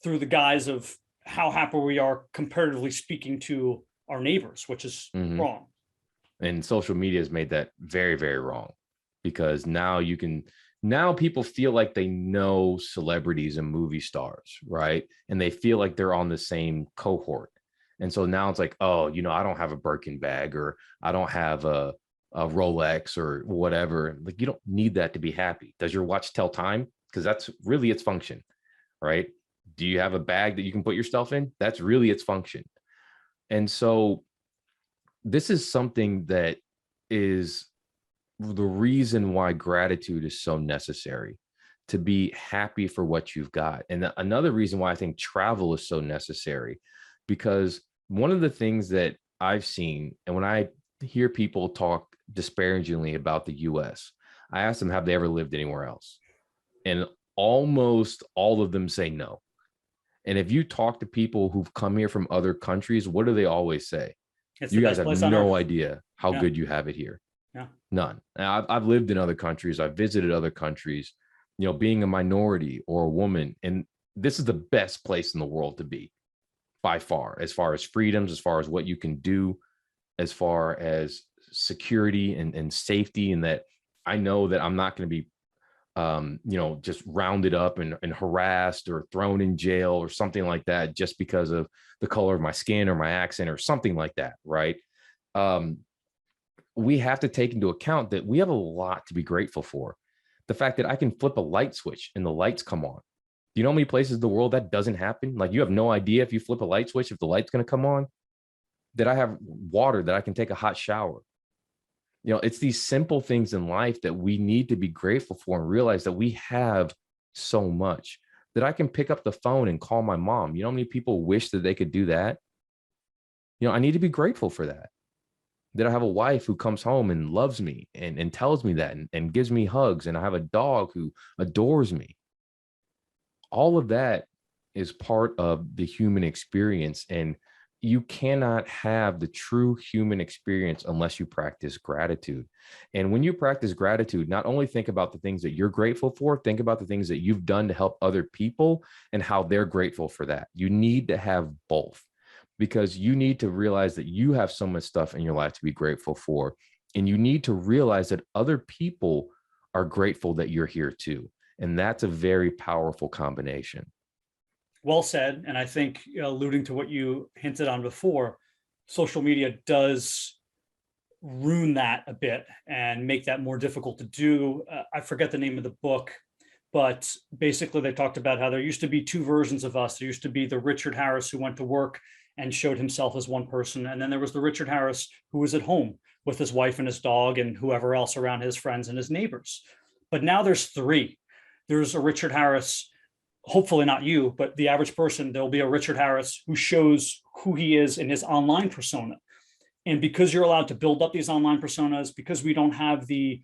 through the guise of how happy we are comparatively speaking to our neighbors, which is wrong. And social media has made that very, very wrong, because now people feel like they know celebrities and movie stars, right? And they feel like they're on the same cohort. And so now it's like, oh, I don't have a Birkin bag, or I don't have a Rolex or whatever. Like, you don't need that to be happy. Does your watch tell time? Because that's really its function, right? Do you have a bag that you can put your stuff in? That's really its function. And so this is something that is the reason why gratitude is so necessary, to be happy for what you've got. And another reason why I think travel is so necessary, because one of the things that I've seen, and when I hear people talk disparagingly about the US, I ask them, have they ever lived anywhere else? And almost all of them say no. And if you talk to people who've come here from other countries, what do they always say? You guys have no idea how good you have it here. Yeah. None. I've lived in other countries. I've visited other countries, being a minority or a woman. And this is the best place in the world to be by far as freedoms, as far as what you can do, as far as security and safety. And that I know that I'm not going to be just rounded up and harassed or thrown in jail or something like that, just because of the color of my skin or my accent or something like that. Right. We have to take into account that we have a lot to be grateful for. The fact that I can flip a light switch and the lights come on. Do you know how many places in the world that doesn't happen? Like, you have no idea if you flip a light switch, if the light's going to come on. That I have water, that I can take a hot shower. It's these simple things in life that we need to be grateful for and realize that we have so much. That I can pick up the phone and call my mom. You know how many people wish that they could do that? I need to be grateful for that. That I have a wife who comes home and loves me and tells me that and gives me hugs. And I have a dog who adores me. All of that is part of the human experience. And you cannot have the true human experience unless you practice gratitude. And when you practice gratitude, not only think about the things that you're grateful for, think about the things that you've done to help other people and how they're grateful for that. You need to have both, because you need to realize that you have so much stuff in your life to be grateful for. And you need to realize that other people are grateful that you're here too. And that's a very powerful combination. Well said. And I think, alluding to what you hinted on before, social media does ruin that a bit and make that more difficult to do. I forget the name of the book, but basically they talked about how there used to be two versions of us. There used to be the Richard Harris who went to work and showed himself as one person. And then there was the Richard Harris who was at home with his wife and his dog and whoever else around, his friends and his neighbors. But now there's three. There's a Richard Harris, hopefully not you, but the average person. There'll be a Richard Harris who shows who he is in his online persona. And because you're allowed to build up these online personas, because we don't have the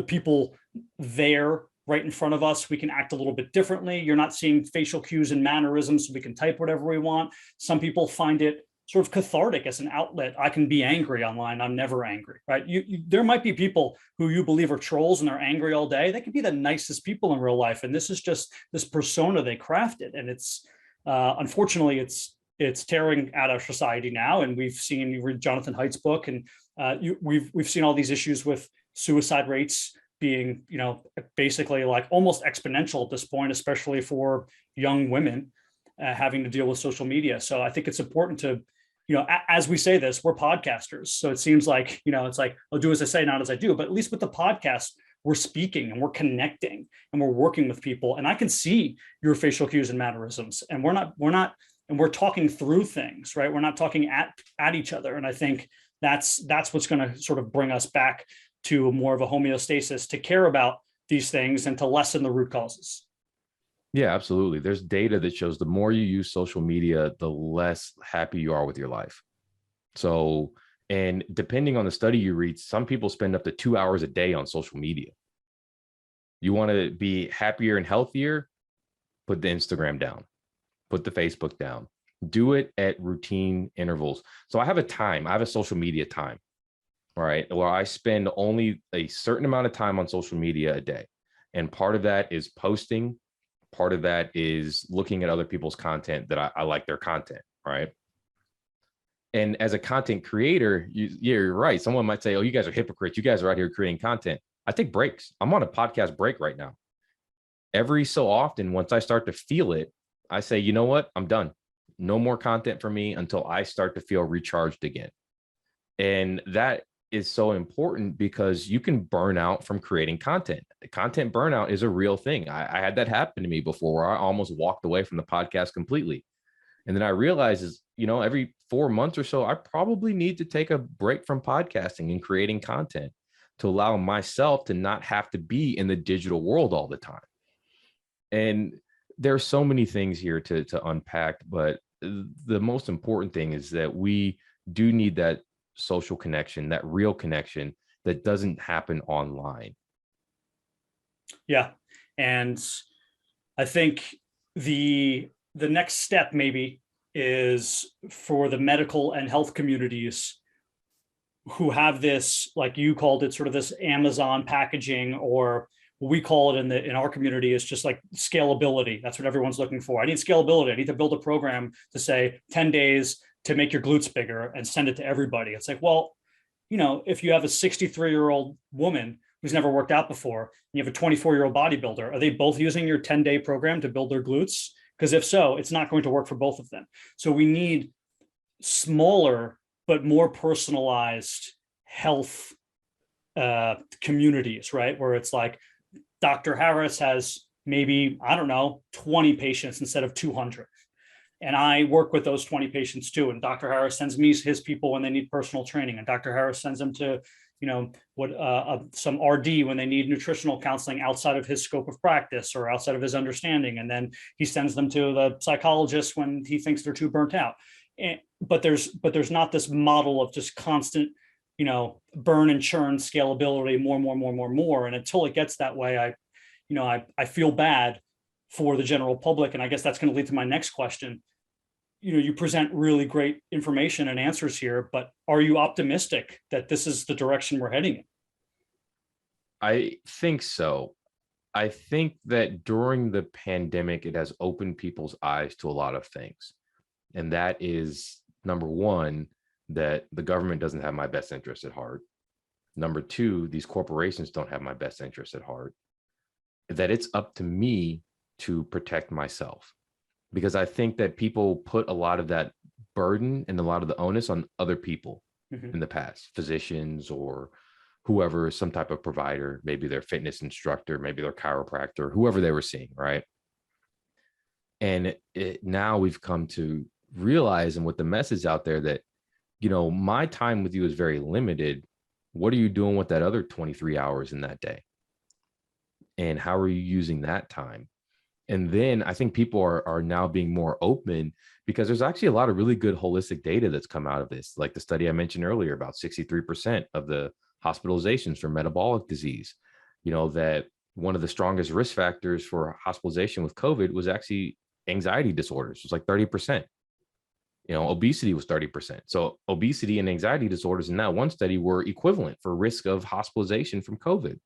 people there right in front of us, we can act a little bit differently. You're not seeing facial cues and mannerisms, so we can type whatever we want. Some people find it sort of cathartic as an outlet. I can be angry online. I'm never angry, right? There might be people who you believe are trolls and they're angry all day. They could be the nicest people in real life. And this is just this persona they crafted. And it's unfortunately, it's tearing at our society now. And we've seen, you read Jonathan Haidt's book, and we've seen all these issues with suicide rates being, basically like almost exponential at this point, especially for young women having to deal with social media. So I think it's important to, as we say this, we're podcasters. So it seems like, it's like, I'll do as I say, not as I do, but at least with the podcast, we're speaking and we're connecting and we're working with people. And I can see your facial cues and mannerisms, and and we're talking through things, right? We're not talking at each other. And I think that's what's going to sort of bring us back to more of a homeostasis, to care about these things and to lessen the root causes. Yeah, absolutely. There's data that shows the more you use social media, the less happy you are with your life. So, and depending on the study you read, some people spend up to 2 hours a day on social media. You want to be happier and healthier? Put the Instagram down, put the Facebook down, do it at routine intervals. So I have a social media time, right, where I spend only a certain amount of time on social media a day. And part of that is posting. Part of that is looking at other people's content that I like their content, right? And as a content creator, you're right. Someone might say, oh, you guys are hypocrites. You guys are out here creating content. I take breaks. I'm on a podcast break right now. Every so often, once I start to feel it, I say, you know what? I'm done. No more content for me until I start to feel recharged again. And that is so important because you can burn out from creating content. Content burnout is a real thing. I had that happen to me before, where I almost walked away from the podcast completely. And then I realized every 4 months or so, I probably need to take a break from podcasting and creating content to allow myself to not have to be in the digital world all the time. And there's so many things here to unpack, but the most important thing is that we do need that social connection, that real connection that doesn't happen online. Yeah. And I think the next step maybe is for the medical and health communities who have this, like you called it, sort of this Amazon packaging, or what we call it in our community is just like scalability. That's what everyone's looking for. I need scalability. I need to build a program to say 10 days to make your glutes bigger and send it to everybody. It's like, well, if you have a 63-year-old woman who's never worked out before, and you have a 24-year-old bodybuilder, are they both using your 10-day program to build their glutes? Because if so, it's not going to work for both of them. So we need smaller but more personalized health communities, right? Where it's like Dr. Harris has maybe, I don't know, 20 patients instead of 200. And I work with those 20 patients too. And Dr. Harris sends me his people when they need personal training. And Dr. Harris sends them to, some RD when they need nutritional counseling outside of his scope of practice or outside of his understanding. And then he sends them to the psychologist when he thinks they're too burnt out. But there's not this model of just constant, burn and churn scalability, more. And until it gets that way, I feel bad for the general public. And I guess that's going to lead to my next question. You present really great information and answers here, but are you optimistic that this is the direction we're heading in? I think so. I think that during the pandemic, it has opened people's eyes to a lot of things. And that is, number one, that the government doesn't have my best interest at heart. Number two, these corporations don't have my best interest at heart. That it's up to me to protect myself. Because I think that people put a lot of that burden and a lot of the onus on other people in the past, physicians or whoever, some type of provider, maybe their fitness instructor, maybe their chiropractor, whoever they were seeing, right? And now we've come to realize, and with the message out there, that, my time with you is very limited. What are you doing with that other 23 hours in that day? And how are you using that time? And then I think people are now being more open, because there's actually a lot of really good holistic data that's come out of this. Like the study I mentioned earlier, about 63% of the hospitalizations for metabolic disease, that one of the strongest risk factors for hospitalization with COVID was actually anxiety disorders. It was like 30%. Obesity was 30%. So obesity and anxiety disorders in that one study were equivalent for risk of hospitalization from COVID.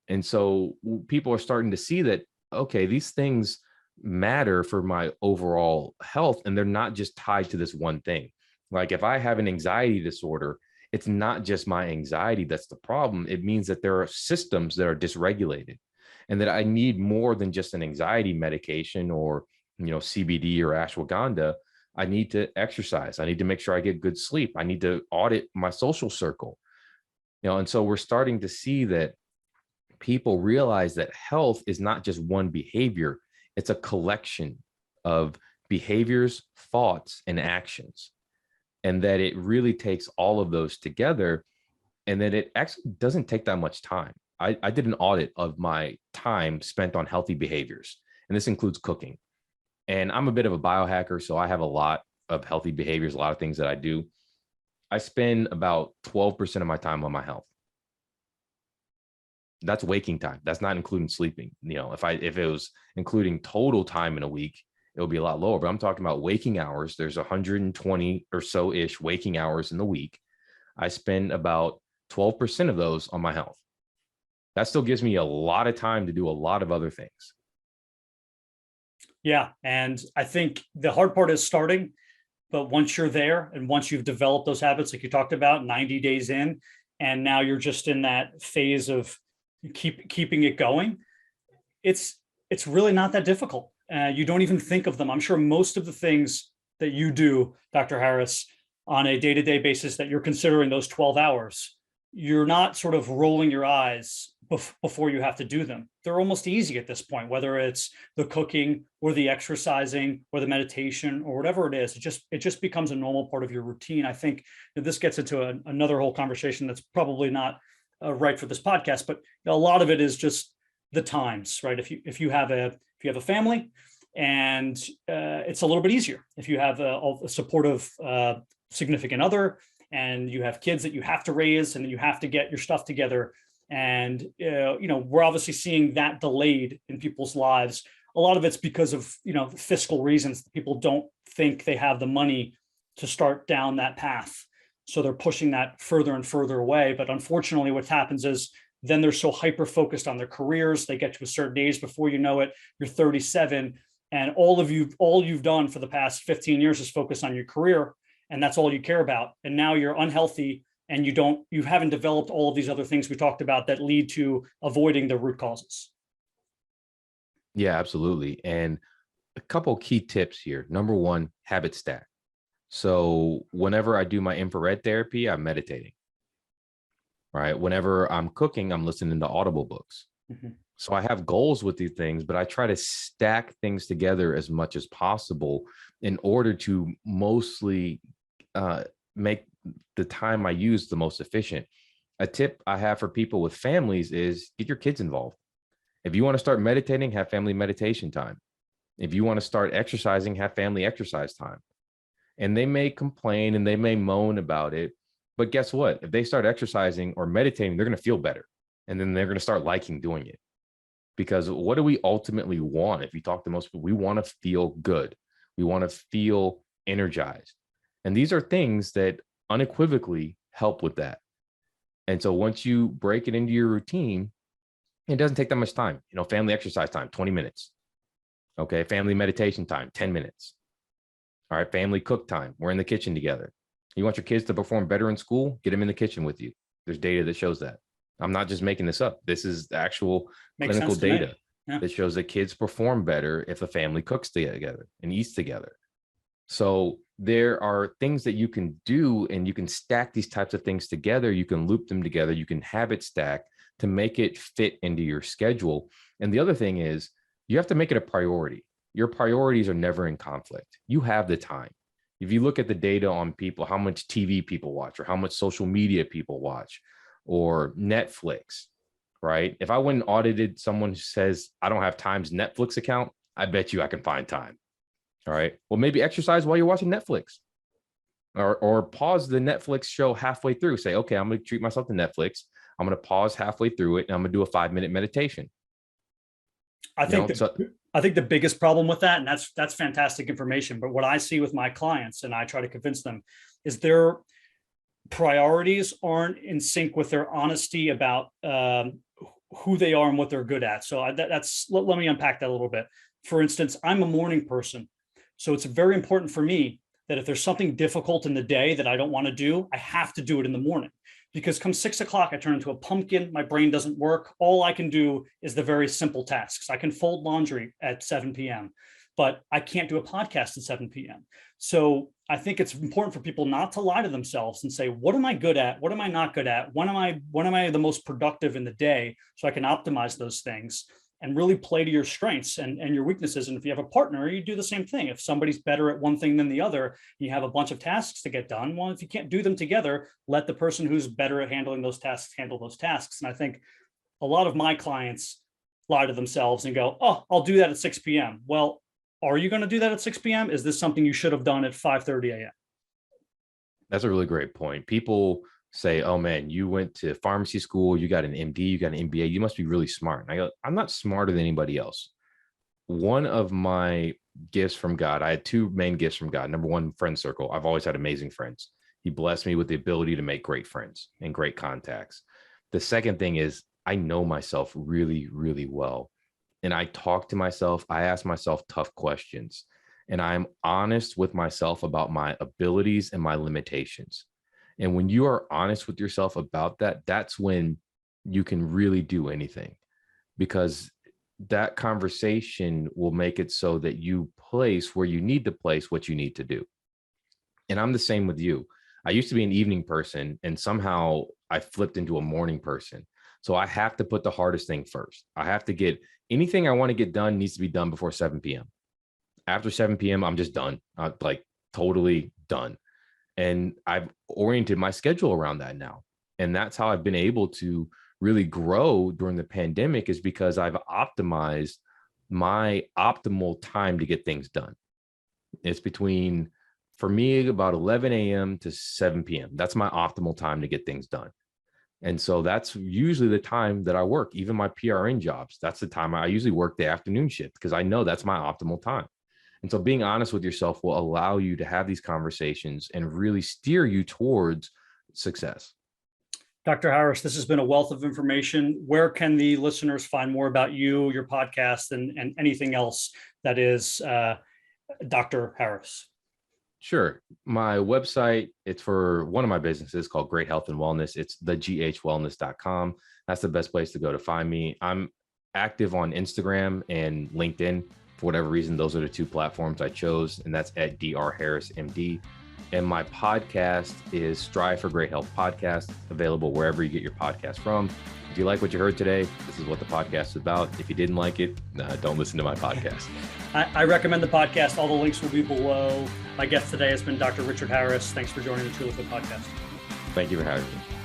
And so people are starting to see that, okay, these things matter for my overall health, and they're not just tied to this one thing. Like if I have an anxiety disorder, it's not just my anxiety that's the problem. It means that there are systems that are dysregulated, and that I need more than just an anxiety medication or, CBD or ashwagandha. I need to exercise. I need to make sure I get good sleep. I need to audit my social circle, and so we're starting to see that people realize that health is not just one behavior. It's a collection of behaviors, thoughts, and actions. And that it really takes all of those together, and that it actually doesn't take that much time. I did an audit of my time spent on healthy behaviors, and this includes cooking. And I'm a bit of a biohacker, so I have a lot of healthy behaviors, a lot of things that I do. I spend about 12% of my time on my health. That's waking time. That's not including sleeping. If it was including total time in a week, it would be a lot lower. But I'm talking about waking hours. There's 120 or so ish waking hours in the week. I spend about 12% of those on my health. That still gives me a lot of time to do a lot of other things. Yeah. And I think the hard part is starting, but once you're there and once you've developed those habits, like you talked about, 90 days in, and now you're just in that phase of keeping it going, it's really not that difficult. You don't even think of them. I'm sure most of the things that you do, Dr. Harris, on a day-to-day basis that you're considering those 12 hours, you're not sort of rolling your eyes before you have to do them. They're almost easy at this point, whether it's the cooking or the exercising or the meditation or whatever it is. It just becomes a normal part of your routine. I think that this gets into another whole conversation that's probably not right for this podcast, but a lot of it is just the times, right? If you have a family, and it's a little bit easier. If you have a supportive significant other, and you have kids that you have to raise, and then you have to get your stuff together, and we're obviously seeing that delayed in people's lives. A lot of it's because of fiscal reasons. People don't think they have the money to start down that path. So they're pushing that further and further away. But unfortunately, what happens is then they're so hyper-focused on their careers. They get to a certain age, before you know it, you're 37. And all you've done for the past 15 years is focus on your career. And that's all you care about. And now you're unhealthy and you haven't developed all of these other things we talked about that lead to avoiding the root causes. Yeah, absolutely. And a couple key tips here. Number one, habit stack. So whenever I do my infrared therapy, I'm meditating, right? Whenever I'm cooking, I'm listening to Audible books. Mm-hmm. So I have goals with these things, but I try to stack things together as much as possible in order to mostly make the time I use the most efficient. A tip I have for people with families is get your kids involved. If you want to start meditating, have family meditation time. If you want to start exercising, have family exercise time. And they may complain and they may moan about it, but guess what? If they start exercising or meditating, they're going to feel better. And then they're going to start liking doing it. Because what do we ultimately want? If you talk to most people, we want to feel good. We want to feel energized. And these are things that unequivocally help with that. And so once you break it into your routine, it doesn't take that much time. Family exercise time, 20 minutes. Okay. Family meditation time, 10 minutes. All right. Family cook time. We're in the kitchen together. You want your kids to perform better in school? Get them in the kitchen with you. There's data that shows that. I'm not just making this up. This is actual clinical data that shows that kids perform better if a family cooks together and eats together. So there are things that you can do, and you can stack these types of things together. You can loop them together. You can habit stack to make it fit into your schedule. And the other thing is you have to make it a priority. Your priorities are never in conflict. You have the time. If you look at the data on people, how much TV people watch or how much social media people watch or Netflix, right? If I went and audited someone who says, I don't have time's Netflix account, I bet you I can find time. All right. Well, maybe exercise while you're watching Netflix, or pause the Netflix show halfway through. Say, okay, I'm going to treat myself to Netflix. I'm going to pause halfway through it, and I'm going to do a 5-minute meditation. I think the biggest problem with that, and that's fantastic information, but what I see with my clients, and I try to convince them, is their priorities aren't in sync with their honesty about who they are and what they're good at. So let me unpack that a little bit. For instance, I'm a morning person. So it's very important for me that if there's something difficult in the day that I don't want to do, I have to do it in the morning. Because come 6 o'clock, I turn into a pumpkin. My brain doesn't work. All I can do is the very simple tasks. I can fold laundry at 7 p.m., but I can't do a podcast at 7 p.m. So I think it's important for people not to lie to themselves and say, what am I good at? What am I not good at? When am I the most productive in the day? So I can optimize those things and really play to your strengths and your weaknesses. And if you have a partner, you do the same thing. If somebody's better at one thing than the other, you have a bunch of tasks to get done. Well, if you can't do them together, let the person who's better at handling those tasks handle those tasks. And I think a lot of my clients lie to themselves and go, oh, I'll do that at 6 p.m. Well, are you going to do that at 6 p.m.? Is this something you should have done at 5:30 a.m.? That's a really great point. People say, oh man, you went to pharmacy school, you got an MD, you got an MBA, you must be really smart. And I go, I'm not smarter than anybody else. One of my gifts from God, I had two main gifts from God. Number one, friend circle. I've always had amazing friends. He blessed me with the ability to make great friends and great contacts. The second thing is I know myself really, really well. And I talk to myself. I ask myself tough questions. And I'm honest with myself about my abilities and my limitations. And when you are honest with yourself about that, that's when you can really do anything, because that conversation will make it so that you place where you need to place what you need to do. And I'm the same with you. I used to be an evening person, and somehow I flipped into a morning person. So I have to put the hardest thing first. I have to get anything I want to get done needs to be done before 7 p.m. After 7 p.m., I'm just done, like totally done. And I've oriented my schedule around that now. And that's how I've been able to really grow during the pandemic, is because I've optimized my optimal time to get things done. It's between, for me, about 11 a.m. to 7 p.m. That's my optimal time to get things done. And so that's usually the time that I work. Even my PRN jobs, that's the time I usually work, the afternoon shift, because I know that's my optimal time. And so being honest with yourself will allow you to have these conversations and really steer you towards success. Dr. Harris, this has been a wealth of information. Where can the listeners find more about you, your podcast, and anything else that is Dr. Harris? Sure. My website, it's for one of my businesses called Great Health and Wellness. It's theghwellness.com. That's the best place to go to find me. I'm active on Instagram and LinkedIn. For whatever reason, those are the two platforms I chose, and that's at Dr. Harris MD. And my podcast is Strive for Great Health Podcast, available wherever you get your podcast from. If you like what you heard today, this is what the podcast is about. If you didn't like it, don't listen to my podcast. I recommend the podcast. All the links will be below. My guest today has been Dr. Richard Harris. Thanks for joining the Trulyfit Podcast. Thank you for having me.